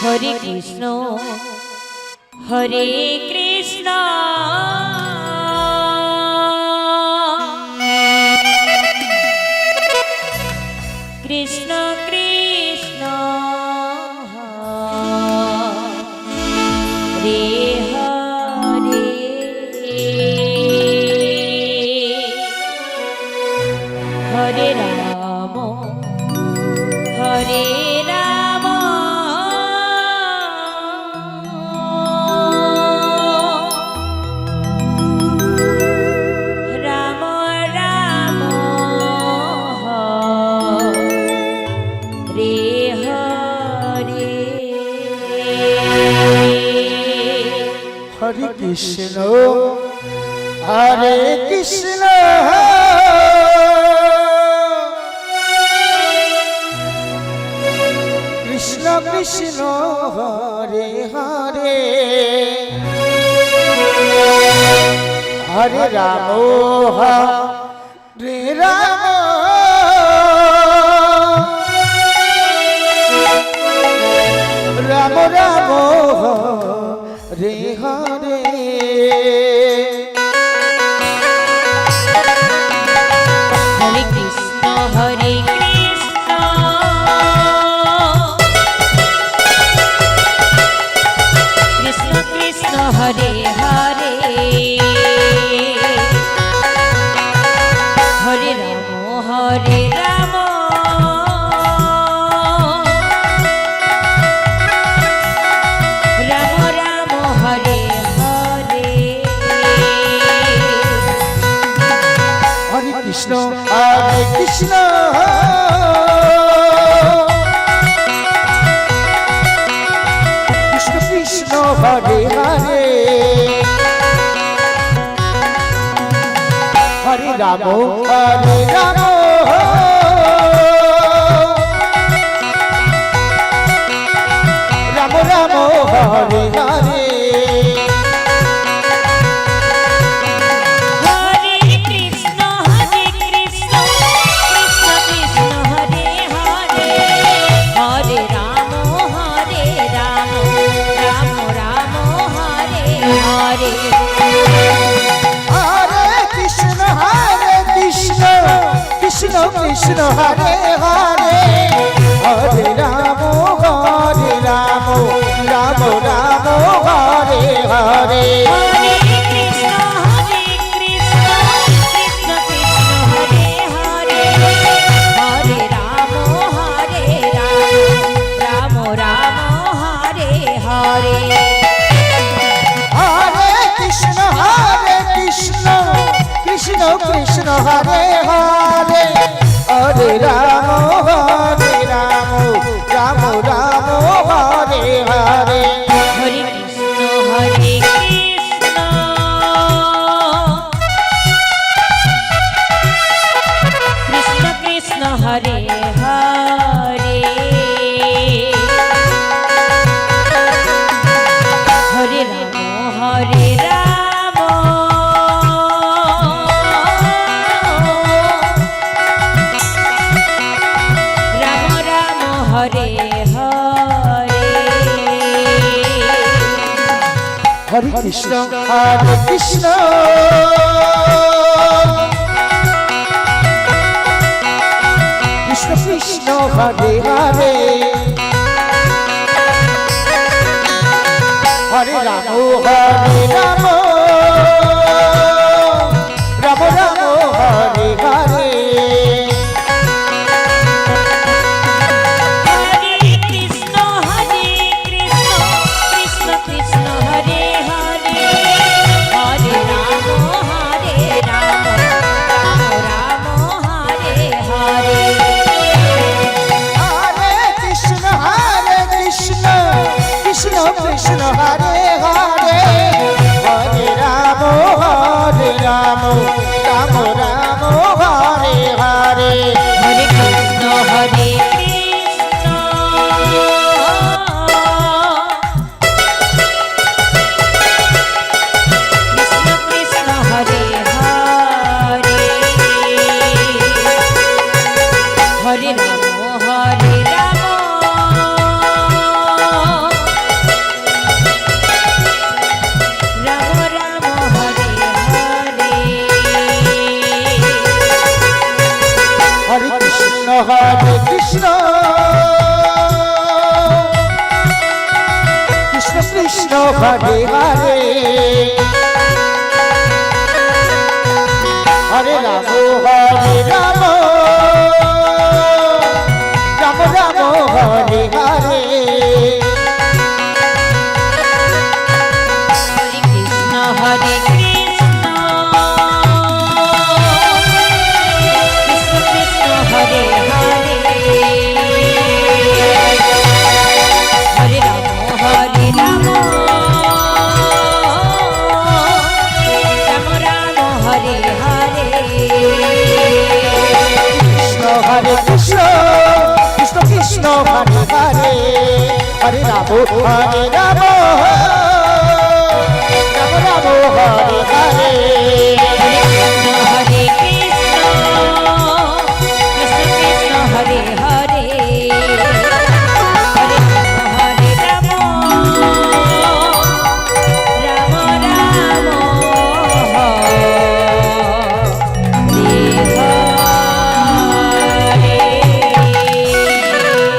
Hare Krishna Hare Krishna Krishna Krishna Hare Hare Hare Ram Hare Ram Ram Ram Hare Hare Hare Krishna Hare Krishna Krishna Krishna Hare Hare Hare Ram Hare Ram Ram Ram Hare Hare Hare Krishna Hare Krishna Krishna Krishna Hare Hare Hare Ram Hare Ram Ram Ram Hare Hare Hare Krishna Hare Krishna Krishna Krishna Hare Hare Hare Ram Hare Ram Ram Ram Hare Hare Hare Krishna Krishna Krishna Hare Hare Hare Ram Ram Ram Hare Hare Hare Krishna Krishna Krishna Hare Hare Hare Ram Ram Ram Hare Hare Hare Krishna Krishna Krishna Hare Hare Hare Ram Ram Ram Hare Hare Hare Krishna Krishna Krishna Krishna Hare Hare Hare Ram Ram Ram Hare Hare Hare Krishna Krishna Krishna Krishna Hare Hare Hare Ram Ram Ram Hare Hare Hare Krishna Krishna Krishna Krishna Hare Hare Hare Ram Ram Ram Hare Hare Hare Krishna Krishna Krishna Hare Hare Hare Ram Ram Ram Hare Hare Hare Krishna Krishna Krishna Krishna Hare Hare Krishna Hare Hare Hare Ram Hare Ram Ram Ram Hare Hare Hare Krishna Hare Krishna Krishna Krishna Hare Hare Hare Ram Hare Ram Ram Ram Hare Hare Krishna Hare Krishna Krishna Krishna Hare Hare Hare Ram Hare Ram Ram Ram Hare Hare